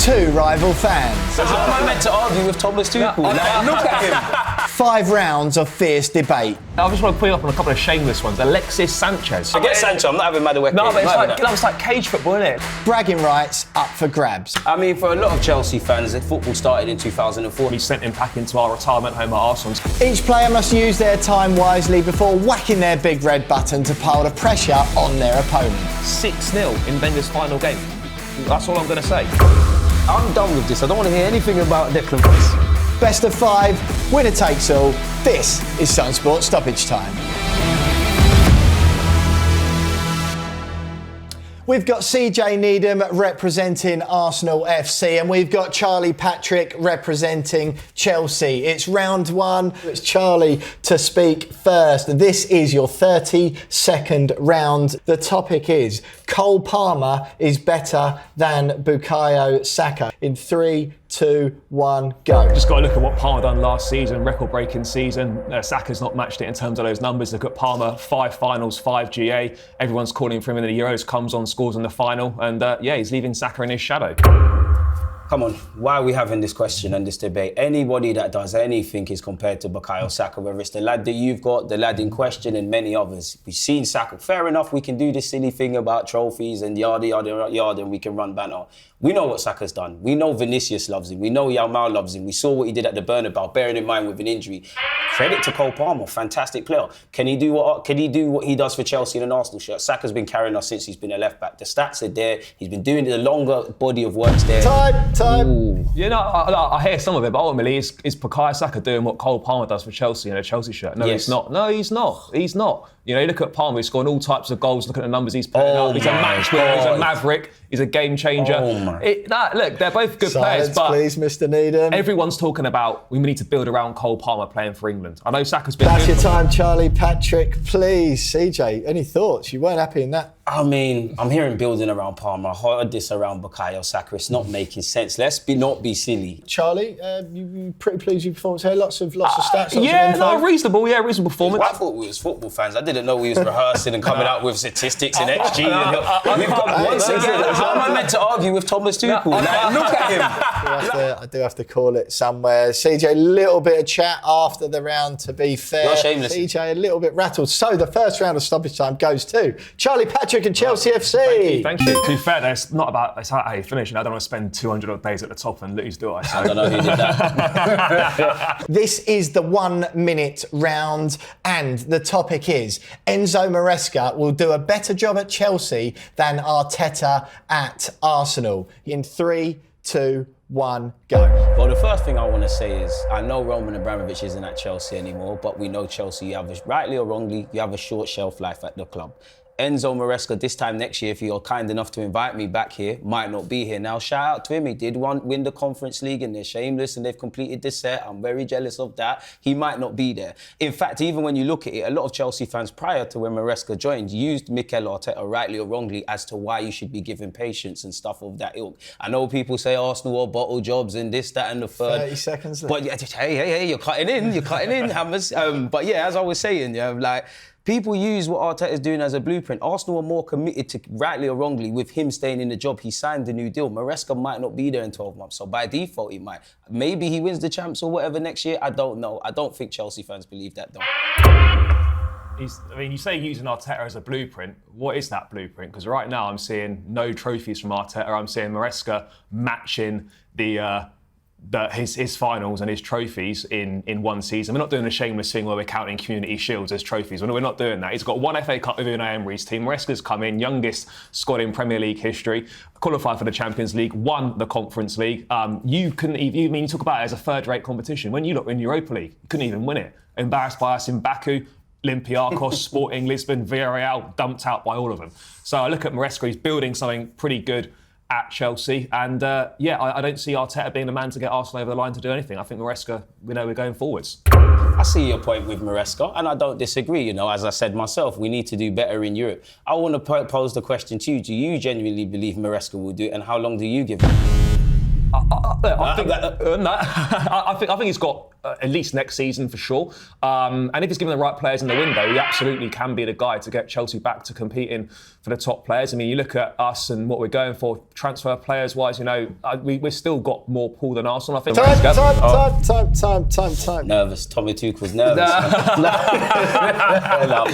two rival fans. How am I meant to argue with Thomas Tuchel? Look at him. 5 rounds of fierce debate. I just want to put up on a couple of shameless ones. Alexis Sanchez. Forget Sancho, I'm not having Madueke. No, but it's like cage football, isn't it? Bragging rights up for grabs. I mean, for a lot of Chelsea fans, football started in 2004. We sent him back into our retirement home at Arsenal. Each player must use their time wisely before whacking their big red button to pile the pressure on their opponent. 6-0 in Wenger's final game. That's all I'm going to say. I'm done with this. I don't want to hear anything about Declan Rice. Best of 5, winner takes all. This is SunSport Stoppage Time. We've got CJ Needham representing Arsenal FC, and we've got Charlie Patrick representing Chelsea. It's round 1. It's Charlie to speak first. This is your 30-second round. The topic is Cole Palmer is better than Bukayo Saka. In 3, 2, 1, go. Just got to look at what Palmer done last season, record-breaking season. Saka's not matched it in terms of those numbers. Look at Palmer, 5 finals, 5 GA. Everyone's calling for him in the Euros, comes on, scores in the final, and he's leaving Saka in his shadow. Come on, why are we having this question and this debate? Anybody that does anything is compared to Bukayo Saka, whether it's the lad that you've got, the lad in question, and many others. We've seen Saka. Fair enough, we can do this silly thing about trophies and yada, and we can run banter. We know what Saka's done. We know Vinicius loves him. We know Yamal loves him. We saw what he did at the Bernabeu, bearing in mind with an injury. Credit to Cole Palmer, fantastic player. Can he do what he does for Chelsea in an Arsenal shirt? Saka's been carrying us since he's been a left back. The stats are there. He's been doing the longer body of work's there. Time. Ooh. You know, I hear some of it, but ultimately, is Bukayo Saka doing what Cole Palmer does for Chelsea in a Chelsea shirt? No, Yes. he's not. No, he's not. He's not. You know, you look at Palmer, he's scoring all types of goals, look at the numbers he's putting up. He's a match winner, he's a maverick, he's a game changer. Look, they're both good Silence, players, but please, Mr. Needham. everyone's talking about we need to build around Cole Palmer playing for England. I know Saka's been That's good your for time, Charlie Patrick. Please, CJ, any thoughts? You weren't happy in that? I mean, I'm hearing building around Palmer. I heard this around Bukayo Saka. It's not making sense. Let's not be silly. Charlie, you pretty pleased with your performance here? Lots of stats. Lots of reasonable performance. I thought we was football fans. I didn't know we was rehearsing and coming out with statistics and XG. Once again, how am I meant to argue with Thomas Tuchel? Look at him. I do have to call it somewhere. CJ, a little bit of chat after the round, to be fair. You're shameless. CJ, a little bit rattled. So the first round of Stoppage Time goes to Charlie Patrick and Chelsea FC. Thank you. To be fair, it's not about how you finish. I don't want to spend 200 odd days at the top and lose, do I? So. I don't know who did that. This is the 1 minute round, and the topic is Enzo Maresca will do a better job at Chelsea than Arteta at Arsenal. In 3, 2, 1, go. Well, the first thing I want to say is I know Roman Abramovich isn't at Chelsea anymore, but we know Chelsea, rightly or wrongly, you have a short shelf life at the club. Enzo Maresca, this time next year, if you're kind enough to invite me back here, might not be here. Now, shout out to him. He did win the Conference League and they're shameless and they've completed the set. I'm very jealous of that. He might not be there. In fact, even when you look at it, a lot of Chelsea fans prior to when Maresca joined used Mikel Arteta, rightly or wrongly, as to why you should be given patience and stuff of that ilk. I know people say Arsenal are bottle jobs and this, that and the third. 30 seconds left. But hey, you're cutting in, Hammers. But yeah, as I was saying, people use what Arteta is doing as a blueprint. Arsenal are more committed to, rightly or wrongly, with him staying in the job. He signed the new deal. Maresca might not be there in 12 months, so by default he might. Maybe he wins the champs or whatever next year. I don't know. I don't think Chelsea fans believe that, though. You say using Arteta as a blueprint. What is that blueprint? Because right now I'm seeing no trophies from Arteta. I'm seeing Maresca matching his finals and his trophies in one season. We're not doing a shameless thing where we're counting Community Shields as trophies. We're not doing that. He's got 1 FA Cup with Unai Emery's team. Maresca's come in, youngest squad in Premier League history, qualified for the Champions League, won the Conference League. You talk about it as a third-rate competition. When you look in Europa League, you couldn't even win it. Embarrassed by us in Baku, Olympiacos, Sporting Lisbon, Villarreal, dumped out by all of them. So I look at Maresca, he's building something pretty good at Chelsea, and I don't see Arteta being the man to get Arsenal over the line to do anything. I think Maresca, we're going forwards. I see your point with Maresca, and I don't disagree. As I said myself, we need to do better in Europe. I want to pose the question to you. Do you genuinely believe Maresca will do it, and how long do you give him? I think he's got at least next season for sure. And if he's given the right players in the window, he absolutely can be the guy to get Chelsea back to competing for the top players. I mean, you look at us and what we're going for transfer players-wise, we've still got more pull than Arsenal. I think. Time. Nervous. Tommy Tuchel's nervous.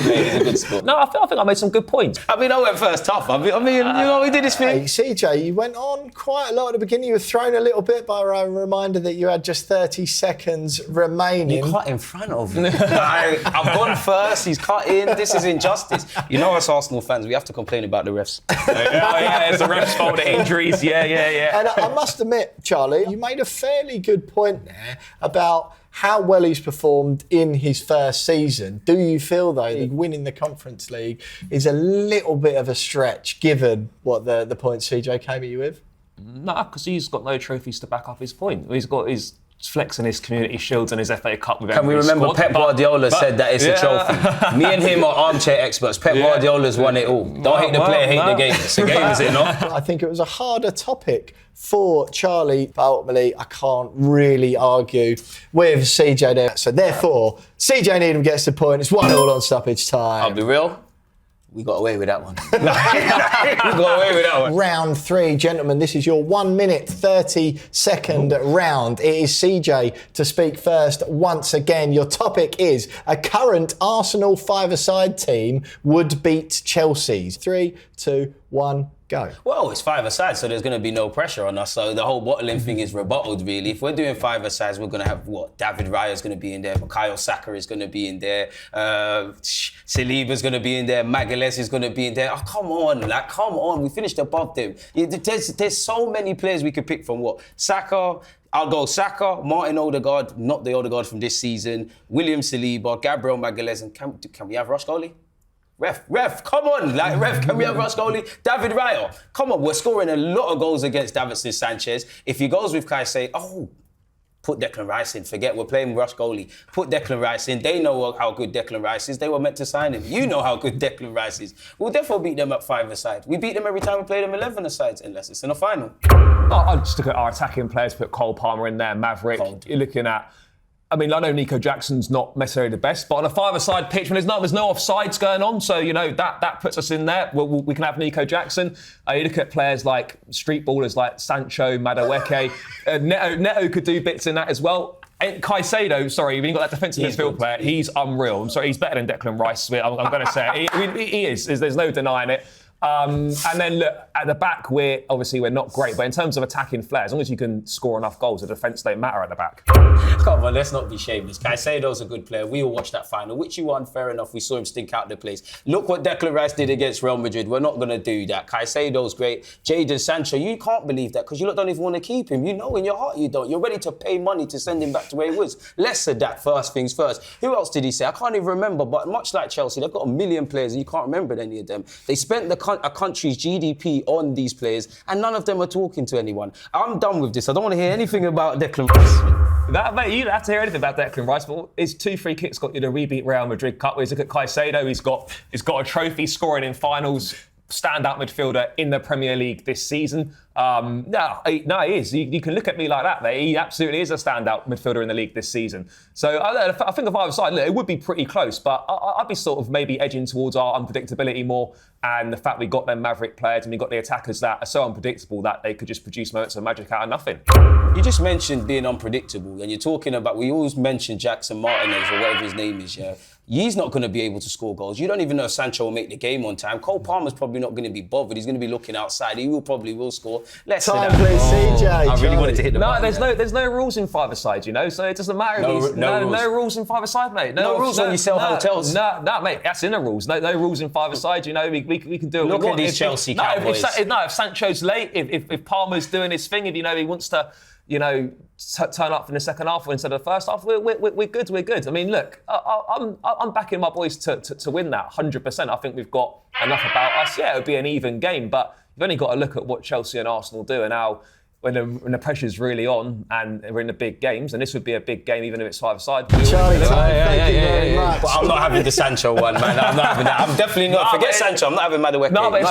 He's a good sport. No, I think I made some good points. I went first tough. We did this thing. Hey, CJ, you went on quite a lot at the beginning. You were thrown a little bit by a reminder that you had just 30 seconds remaining. You cut in front of me. I've gone first. He's cut in. This is injustice. Us Arsenal fans, we have to complain about the refs. It's the refs' fault, the injuries. Yeah. And I must admit, Charlie, you made a fairly good point there about how well he's performed in his first season. Do you feel, though, that winning the Conference League is a little bit of a stretch, given what the points CJ came at you with? No, because he's got no trophies to back up his point. He's got his flexing his Community Shields and his FA Cup with Can we remember squad, Pep Guardiola said that it's a trophy? Me and him are armchair experts. Pep Guardiola's won it all. Don't hate the player, hate the game. It's a game, is it not? I think it was a harder topic for Charlie, but ultimately I can't really argue with CJ there. So therefore, CJ Needham gets the point. It's 1-1 on stoppage time. I'll be real. We got away with that one. We got away with that one. Round 3, gentlemen. This is your 1 minute, 30 second round. It is CJ to speak first once again. Your topic is a current Arsenal five-a-side team would beat Chelsea's. 3, 2, 1, go. Well, it's five-a-side, so there's going to be no pressure on us. So the whole bottling thing is rebutted, really. If we're doing five-a-sides, we're going to have, David Raya's going to be in there. Bukayo Saka is going to be in there. Saliba's going to be in there. Magalhaes is going to be in there. Oh, come on. We finished above them. There's so many players we could pick from. Saka. I'll go Saka, Martin Odegaard, not the Odegaard from this season, William Saliba, Gabriel Magalhaes, and can we have Rush goalie? Ref, come on. Can we have Rush goalie? David Raya, come on. We're scoring a lot of goals against Davinson Sanchez. If he goes with Kai, put Declan Rice in. Forget we're playing Rush goalie. Put Declan Rice in. They know how good Declan Rice is. They were meant to sign him. You know how good Declan Rice is. We'll definitely beat them at five-a-side. We beat them every time we play them 11-a-sides, unless it's in a final. I'll just look at our attacking players, put Cole Palmer in there, Maverick. You're looking at... I know Nico Jackson's not necessarily the best, but on a five-a-side pitch, when there's no offsides going on, so, that puts us in there. We can have Nico Jackson. You look at players like street ballers like Sancho, Madueke. Neto could do bits in that as well. And Caicedo, when you've got that defensive midfield player, he's unreal. I'm sorry, he's better than Declan Rice. I'm going to say it. He is. There's no denying it. And then look, at the back, we're not great, but in terms of attacking flair, as long as you can score enough goals, the defence don't matter at the back. Come on, let's not be shameless. Caicedo's a good player. We all watched that final, which you won, fair enough. We saw him stink out the place. Look what Declan Rice did against Real Madrid. We're not going to do that. Caicedo's great. Jadon Sancho, you can't believe that because you don't even want to keep him. You know in your heart you don't. You're ready to pay money to send him back to where he was. Less of that, first things first. Who else did he say? I can't even remember, but much like Chelsea, they've got a million players and you can't remember any of them. They spent a country's GDP on these players and none of them are talking to anyone. I'm done with this. I don't want to hear anything about Declan Rice. Mate, you don't have to hear anything about Declan Rice, but his 2 free kicks got you the rebeat Real Madrid Cup. Look at Caicedo, he's got a trophy scoring in finals, standout midfielder in the Premier League this season. He is. You can look at me like that, mate. He absolutely is a standout midfielder in the league this season. So I think of either side, look, it would be pretty close, but I'd be sort of maybe edging towards our unpredictability more and the fact we got them Maverick players and we got the attackers that are so unpredictable that they could just produce moments of magic out of nothing. You just mentioned being unpredictable and you're talking about, we always mention Jackson Martinez or whatever his name is, yeah? He's not going to be able to score goals. You don't even know if Sancho will make the game on time. Cole Palmer's probably not going to be bothered. He's going to be looking outside. He probably will score. Let's time, please, CJ. I really wanted to hit the button. There's no rules in five-a-side, so it doesn't matter. No rules in five-a-side, mate. No rules when you sell hotels. No, mate, that's in the rules. No rules in five-a-side. We can do it. Look at these Chelsea Cowboys. If Sancho's late, if Palmer's doing his thing, if he wants to, turn up in the second half instead of the first half, we're good. We're good. Look, I'm backing my boys to win that 100%. I think we've got enough about us. Yeah, it would be an even game, but you've only got to look at what Chelsea and Arsenal do and how when the pressure's really on and we're in the big games, and this would be a big game even if it's five-a-side. Charlie, thank you very much. But I'm not having the Sancho one, man. I'm not having that. I'm definitely not. Forget Sancho. I'm not having Madueke. No, but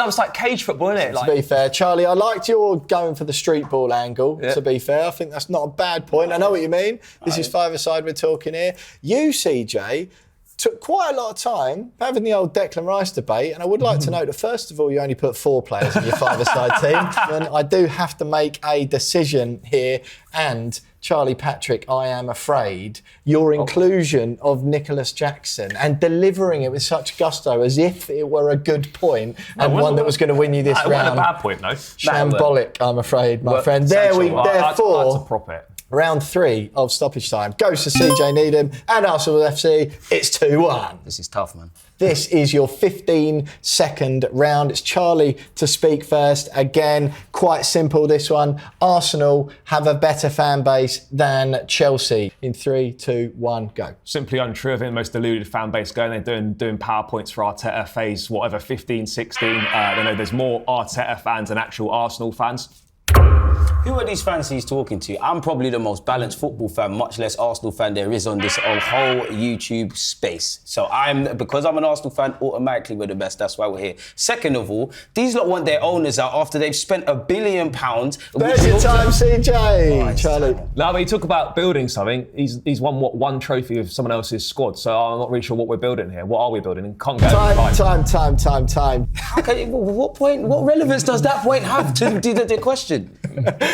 it's like cage football, isn't it? To be fair, Charlie, I liked your going for the street ball angle, to be fair. I think that's not a bad point. I know what you mean. This is five-a-side we're talking here. You, CJ, took quite a lot of time having the old Declan Rice debate, and I would like to note that first of all, you only put 4 players in your five-a-side team, and I do have to make a decision here, and Charlie Patrick, I am afraid your inclusion of Nicholas Jackson and delivering it with such gusto as if it were a good point and one that was going to win you this round. It wasn't a bad point, no. Shambolic, I'm afraid, my friend. Therefore, I'd to prop it. Round 3 of stoppage time goes to CJ Needham and Arsenal FC. It's 2-1. This is tough, man. This is your 15-second round. It's Charlie to speak first. Again, quite simple, this one. Arsenal have a better fan base than Chelsea. In 3, 2, 1, go. Simply untrue. I think the most deluded fan base going. They're doing PowerPoints for Arteta phase, whatever, 15, 16. They know there's more Arteta fans than actual Arsenal fans. Who are these fans he's talking to? I'm probably the most balanced football fan, much less Arsenal fan there is on this whole YouTube space. So because I'm an Arsenal fan, automatically we're the best. That's why we're here. Second of all, these lot want their owners out after they've spent £1 billion. There's your time, CJ. Charlie. No, but you talk about building something. He's won one trophy with someone else's squad. So I'm not really sure what we're building here. What are we building? Can't go. Time. Okay, what point? What relevance does that point have to the question?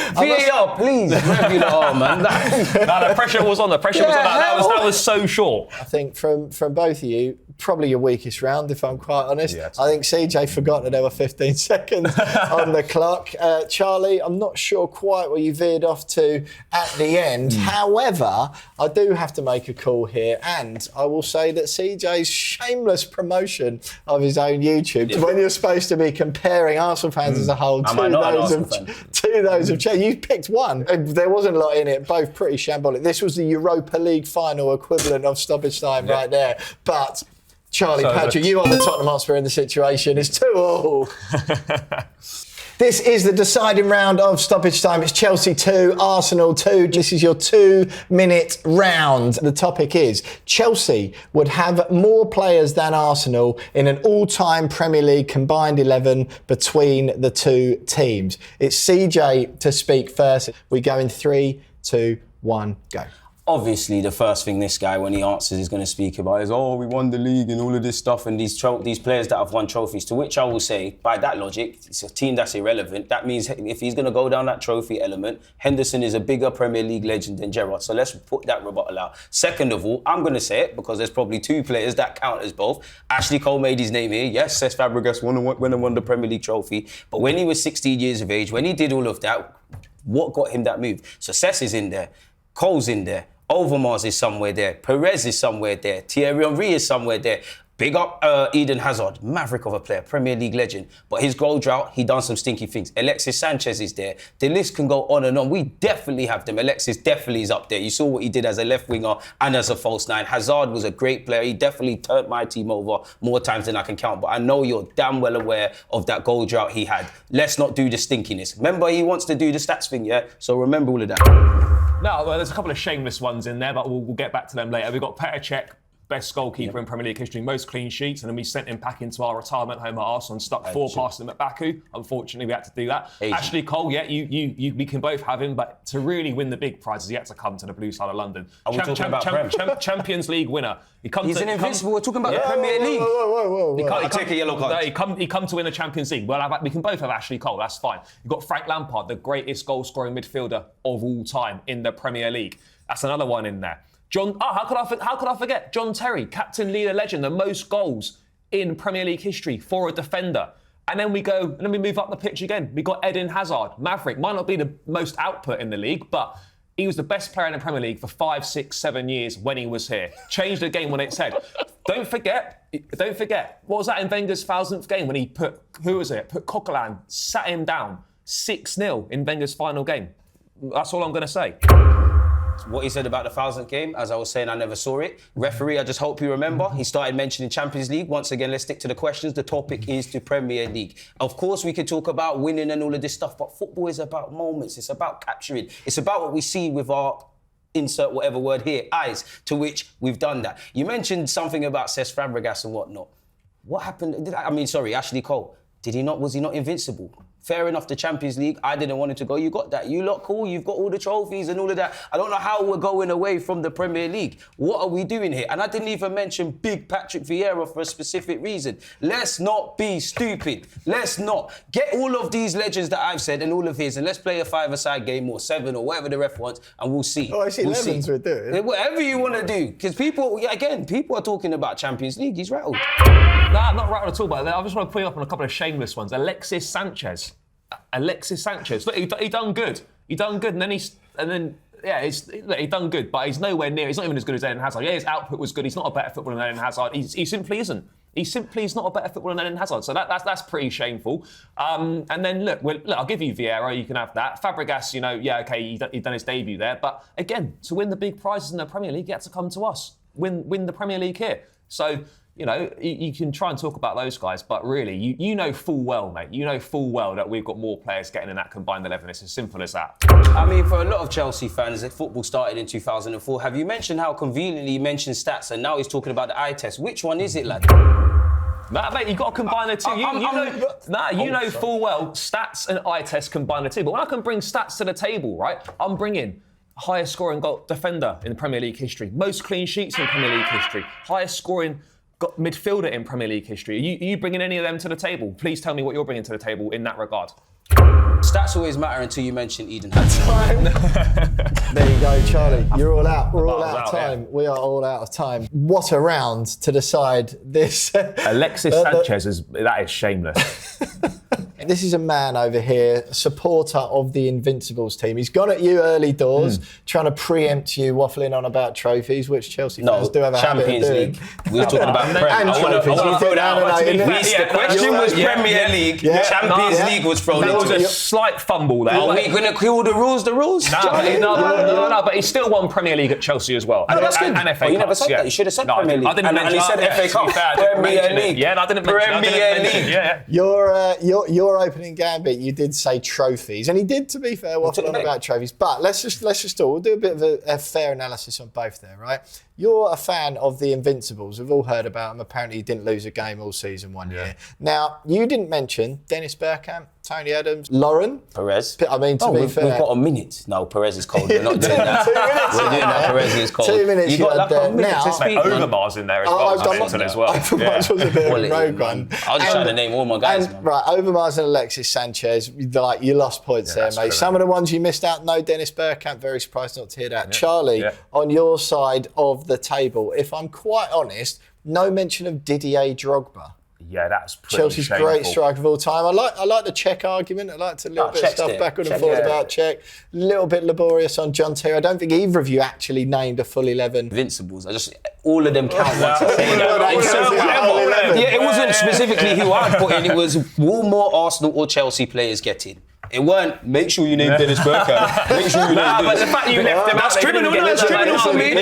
VAR, please. Oh, man. No, the pressure was on. The pressure was on. That was so short. I think from both of you, probably your weakest round, if I'm quite honest. Yeah, I think CJ forgot that there were 15 seconds on the clock. Charlie, I'm not sure quite where you veered off to at the end. However, I do have to make a call here, and I will say that CJ's shameless promotion of his own YouTube, when you're supposed to be comparing Arsenal fans as a whole to those of Chelsea. You picked one. There wasn't a lot in it, both pretty shambolic. This was the Europa League final equivalent of stoppage time right there. But Charlie Patrick, you are the Tottenham Hotspur in the situation. It's 2-2. This is the deciding round of stoppage time. It's Chelsea 2, Arsenal 2. This is your 2-minute round. The topic is Chelsea would have more players than Arsenal in an all-time Premier League combined 11 between the two teams. It's CJ to speak first. We go in 3, 2, 1, go. Obviously, the first thing this guy, when he answers, is going to speak about is, we won the league and all of this stuff and these players that have won trophies, to which I will say, by that logic, it's a team that's irrelevant. That means if he's going to go down that trophy element, Henderson is a bigger Premier League legend than Gerrard. So let's put that rebuttal out. Second of all, I'm going to say it because there's probably 2 players that count as both. Ashley Cole made his name here. Yes, Cesc Fabregas won the Premier League trophy. But when he was 16 years of age, when he did all of that, what got him that move? So Cesc is in there. Cole's in there. Overmars is somewhere there. Perez is somewhere there. Thierry Henry is somewhere there. Big up Eden Hazard, maverick of a player, Premier League legend. But his goal drought, he done some stinky things. Alexis Sanchez is there. The list can go on and on. We definitely have them. Alexis definitely is up there. You saw what he did as a left winger and as a false 9. Hazard was a great player. He definitely turned my team over more times than I can count. But I know you're damn well aware of that goal drought he had. Let's not do the stinkiness. Remember, he wants to do the stats thing, yeah? So remember all of that. No, well, there's a couple of shameless ones in there, but we'll get back to them later. We've got Petr Cech, best goalkeeper in Premier League history, most clean sheets, and then we sent him back into our retirement home at Arsenal and stuck 4 past him at Baku. Unfortunately, we had to do that. Ashley Cole, we can both have him, but to really win the big prizes, he had to come to the blue side of London. Are we talking about Prem? Champions League winner. He's an invincible. We're talking about the Premier League. Whoa. Take a yellow card. He come to win the Champions League. Well, we can both have Ashley Cole. That's fine. You've got Frank Lampard, the greatest goal-scoring midfielder of all time in the Premier League. That's another one in there. How could I forget? John Terry, captain, leader, legend, the most goals in Premier League history for a defender. And then we move up the pitch again. We got Eden Hazard, maverick. Might not be the most output in the league, but he was the best player in the Premier League for 5, 6, 7 years when he was here. Changed the game when it's head. Don't forget, what was that in Wenger's 1000th game when he put Coquelin, sat him down 6-0 in Wenger's final game. That's all I'm going to say. What he said about the 1000th game, as I was saying, I never saw it. Referee, I just hope you remember, he started mentioning Champions League. Once again, let's stick to the questions. The topic is the Premier League. Of course, we could talk about winning and all of this stuff, but football is about moments. It's about capturing. It's about what we see with our, insert whatever word here, eyes, to which we've done that. You mentioned something about Cesc Fabregas and whatnot. What happened? Ashley Cole. Was he not invincible? Fair enough, the Champions League, I didn't want him to go. You got that. You lot cool. You've got all the trophies and all of that. I don't know how we're going away from the Premier League. What are we doing here? And I didn't even mention big Patrick Vieira for a specific reason. Let's not be stupid. Let's not. Get all of these legends that I've said and all of his, and let's play a 5-a-side game or 7 or whatever the ref wants, and we'll see. Oh, I see. Levens would do it. Whatever you want to do. Because people are talking about Champions League. He's rattled. Nah, I'm not rattled at all, but I just want to put you up on a couple of shameless ones. Alexis Sanchez. Look, he done good. He done good, he done good, but he's nowhere near. He's not even as good as Eden Hazard. Yeah, his output was good. He's not a better footballer than Eden Hazard. He simply isn't. He simply is not a better footballer than Eden Hazard. So that's pretty shameful. And then look, I'll give you Vieira. You can have that. Fabregas, he done his debut there. But again, to win the big prizes in the Premier League, you have to come to us. Win the Premier League here. So. You can try and talk about those guys, but really, you know full well, mate. You know full well that we've got more players getting in that combined 11. It's as simple as that. I mean, for a lot of Chelsea fans, football started in 2004. Have you mentioned how conveniently he mentioned stats and now he's talking about the eye test? Which one is it, lad? Nah, mate, you've got to combine the two. You know full well stats and eye test combine the two. But when I can bring stats to the table, right, I'm bringing highest scoring goal defender in Premier League history, most clean sheets in Premier League history, highest scoring midfielder in Premier League history. Are you bringing any of them to the table? Please tell me what you're bringing to the table in that regard. Stats always matter until you mention Eden Hazard. Time. There you go, Charlie. You're all out. We're all out of time. Yeah. We are all out of time. What a round to decide this. Alexis Sanchez, that is shameless. This is a man over here, a supporter of the Invincibles team. He's gone at you early doors, trying to preempt you, waffling on about trophies, which Chelsea fans do have a habit of doing. Champions League. We were talking about and trophies. I want to throw that out. The question was Premier League. Champions League was thrown into it. There was a slight fumble there. Are we going to kill the rules? No, but he still won Premier League at Chelsea as well. No, that's good. And FA Cup. You never said that. You should have said Premier League. I didn't mention that. And he said FA Cup. Premier League. Yeah, I didn't mention Premier League. Your opening gambit, you did say trophies, and he did, to be fair, waffle on about trophies. But let's just we'll do a bit of a fair analysis on both there, right? You're a fan of the Invincibles. We've all heard about them. Apparently, you didn't lose a game all season one year. Now, you didn't mention Dennis Bergkamp, Tony Adams, Lauren Perez. I mean, to be fair, we've got a minute. No, Perez is cold. We're not doing that. 2 minutes. We're doing that. Perez is cold. 2 minutes. You got like a minute now, to speak. Overmars in there as well. Overmars was a bit of a rogue one. I was just trying to name all my guys. Right, Overmars and Alexis Sanchez. You lost points there, mate. Some of the ones you missed out. No, Dennis Bergkamp. Very surprised not to hear that. Charlie, on your side of the table, if I'm quite honest, no mention of Didier Drogba. Yeah, that's pretty Chelsea's shameful. Great striker of all time. I like the Czech argument. I like to little bit of stuff backward and forward about Czech. A little bit laborious on John Terry. I don't think either of you actually named a full 11. Invincibles. All of them count once I say that. Yeah, it wasn't specifically who I'd put in. It was will more Arsenal or Chelsea players get in? It weren't, make sure you name Dennis Bergkamp. Make sure you name Dennis. But the fact you left them out, that's criminal. That's criminal for me.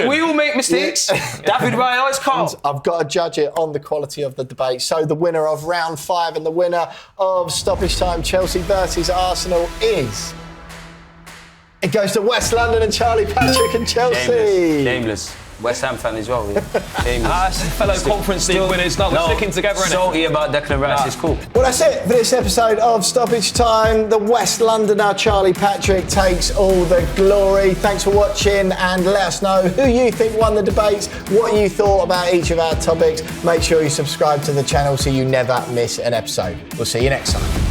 We all make mistakes. David Raya is calm. I've got to judge it on the quality of the debate. So the winner of round 5 and the winner of Stoppage Time, Chelsea versus Arsenal, is... It goes to West London and Charlie Patrick and Chelsea. Shameless. West Ham fan as well. Fellow Conference League winners. We're sticking together. Salty about Declan Rice. It's cool. Well, that's it for this episode of Stoppage Time. The West Londoner Charlie Patrick takes all the glory. Thanks for watching, and let us know who you think won the debates, what you thought about each of our topics. Make sure you subscribe to the channel so you never miss an episode. We'll see you next time.